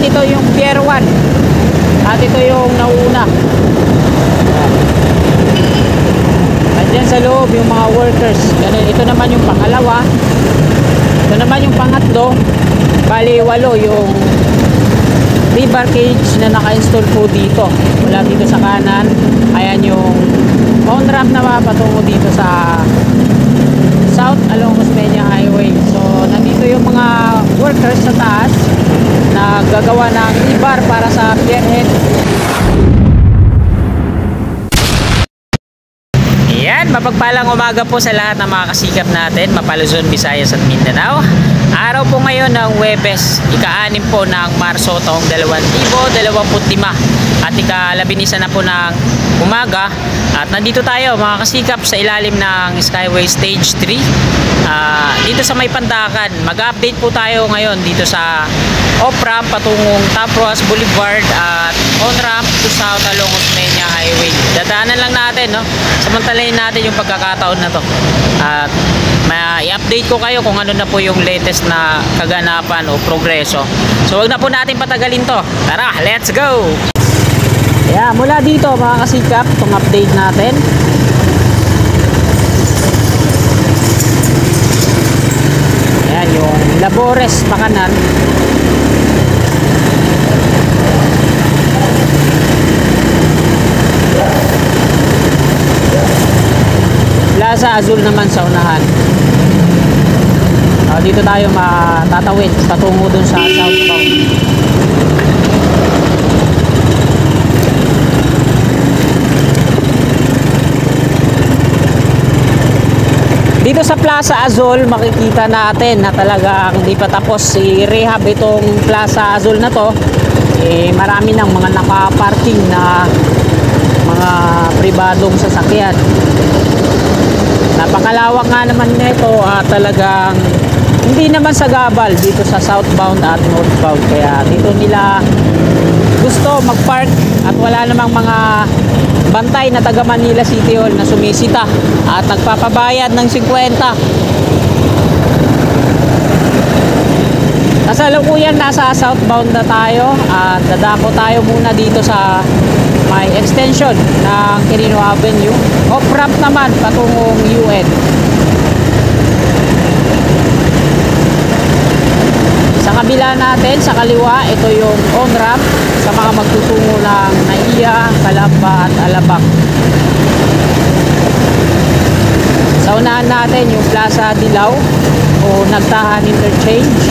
ito yung Pier 1 at ito yung nauna. At dyan sa loob yung mga workers. Ganun, ito naman yung pangalawa. Ito naman yung pangatlo. Bali 8 yung rebar cage na naka-install po dito. Mula dito sa kanan. Ayan yung on-ramp na patungo dito sa south along Osmeña Highway. So nandito yung mga workers sa taas na gagawa ng rebar para sa pierhead. Yan, mapagpalang umaga po sa lahat ng mga kasikap natin, Mapaluzon, Visayas at Mindanao. Araw po ngayon ng Huwebes, ika-6 po ng Marso taong 2025 at ika-11 na po ng umaga. At nandito tayo mga kasikap sa ilalim ng Skyway Stage 3 dito sa May Pandakan. Mag-update po tayo ngayon dito sa off-ramp patungong Top Roas Boulevard at on-ramp to south along Osmeña Highway. Dadaanan lang natin, no? Samantalahin natin yung pagkakataon na to. At i-update ko kayo kung ano na po yung latest na kaganapan o progreso. So wag na po natin patagalin to. Tara, let's go! Yeah, mula dito mga kasikap, itong update natin. Ayan yung Labores pakanan. Plaza Azul naman sa unahan. Dito tayo matatawid patungo dun sa southbound. Dito sa Plaza Azul makikita natin na talagang hindi pa tapos i-rehab itong Plaza Azul na to. Marami ng mga naka-parking na mga pribadong sasakyan. Napakalawak nga naman nito at talagang hindi naman sagabal dito sa southbound at northbound. Kaya dito nila gusto mag-park at wala namang mga bantay na taga Manila City Hall na sumisita at nagpapabayad ng 50. Kasalukuyan nasa southbound na tayo at dadako tayo muna dito sa may extension ng Quirino Avenue. Off-ramp naman patungong UN. Sa kabila natin, sa kaliwa, ito yung on-ramp sa mga magtutungo ng Naiya, Calamba at Alabang. Sa unahan natin yung Plaza Dilaw o Nagtahan Interchange.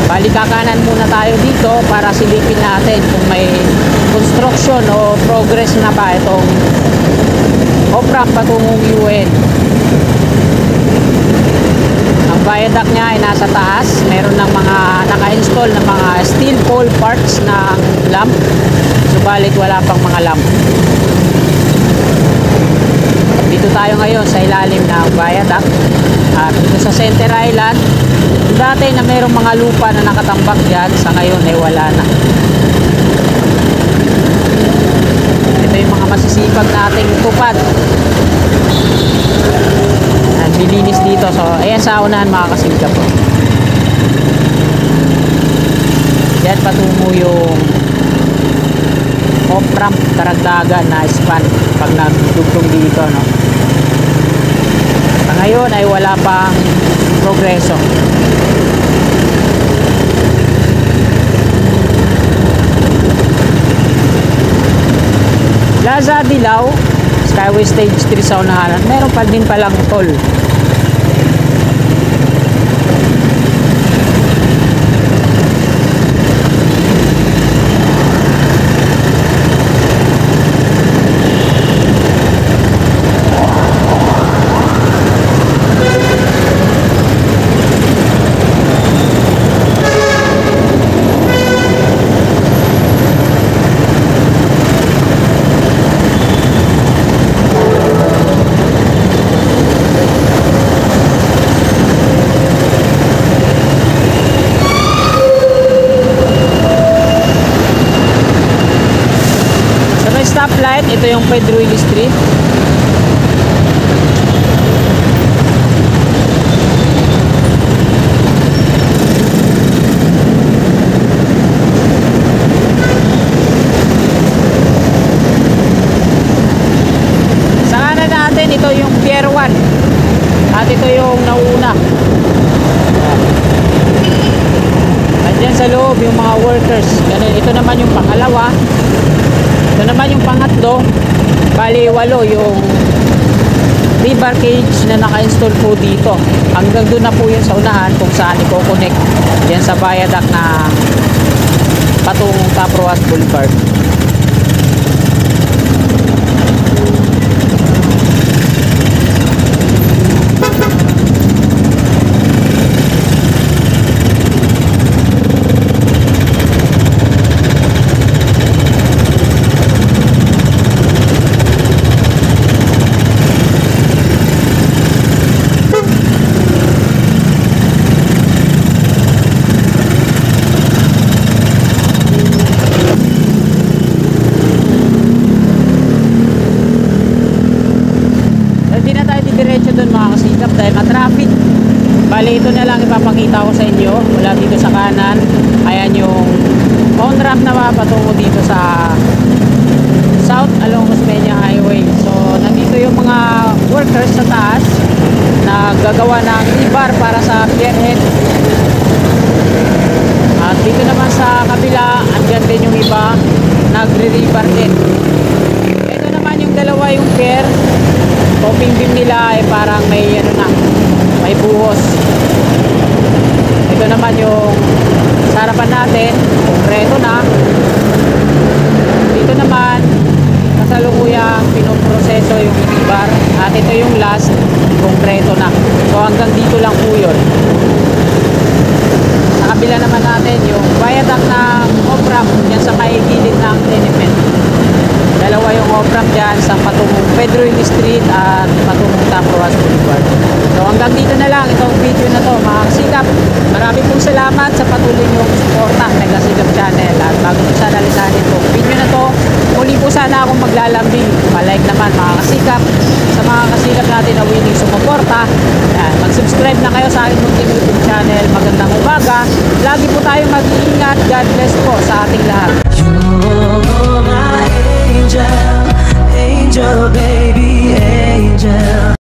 Bali kakanan muna tayo dito para silipin natin kung may construction o progress na ba itong off-ramp patungong UN. Ang viaduct niya ay nasa taas. Meron ng mga naka-install na mga steel pole parts ng lamp. Subalit wala pang mga lamp. Dito tayo ngayon sa ilalim ng viaduct. At dito sa Center Island, dati na mayroong mga lupa na nakatambak dyan, sa ngayon ay wala na. Ito yung mga masisipag nating tupad. Bilinis dito. So ayan sa unahan mga kasigap po. Yan patungo yung off-ramp karagdagan na span pag nagdugtong dito, no? Sa ngayon ay wala pang progreso. Plaza Dilaw, Skyway Stage 3 sa unahan at meron pa din palang toll. Stoplight, ito yung Pedro Hill Street. ito yung nauna. Andyan sa loob yung mga workers. Ganun, ito naman yung pangalawa. Ito naman yung pangatlo. Bali 8 yung rebar cage na naka-install po dito. Hanggang doon na po yun sa unahan kung saan i-connect. Yan sa viaduct na patungong Top Roas Boulevard. Diretso doon mga kasikap dahil ma-traffic. Bali ito na lang ipapakita ko sa inyo mula dito sa kanan. Ayan yung on-ramp na patungo dito sa south along Osmeña Highway. So nandito yung mga workers sa taas na gagawa ng rebar para sa pierhead. At dito naman sa kabila, andyan din yung iba nagre-rebar din. Ito naman yung dalawa yung pier. Coping beam nila ay parang may ano na, may buhos. Ito naman yung sa harapan natin, konkreto na. Dito naman kasalukuyang pinoproseso yung rebar at ito yung last, konkreto na. So hanggang dito lang po yun. Sa kabila naman natin yung viaduct ng off-ramp yan sa may gilid ng tenement. Dalawa yung off-ramp dyan sa patungong Pedro Hill Street at patungong Top Roas Boulevard. So hanggang dito na lang itong video na to mga kasikap. Marami pong salamat sa patuloy niyong suporta ng Kasikap Channel. At bago ko sana lisanin itong video na to, muli po sana akong maglalambing. Palike naman mga kasikap sa mga kasikap natin na willing sumuporta. Mag-subscribe na kayo sa aking YouTube channel. Magandang umaga. Lagi po tayo mag-iingat. God bless po sa ating lahat. Angel, angel, baby, angel.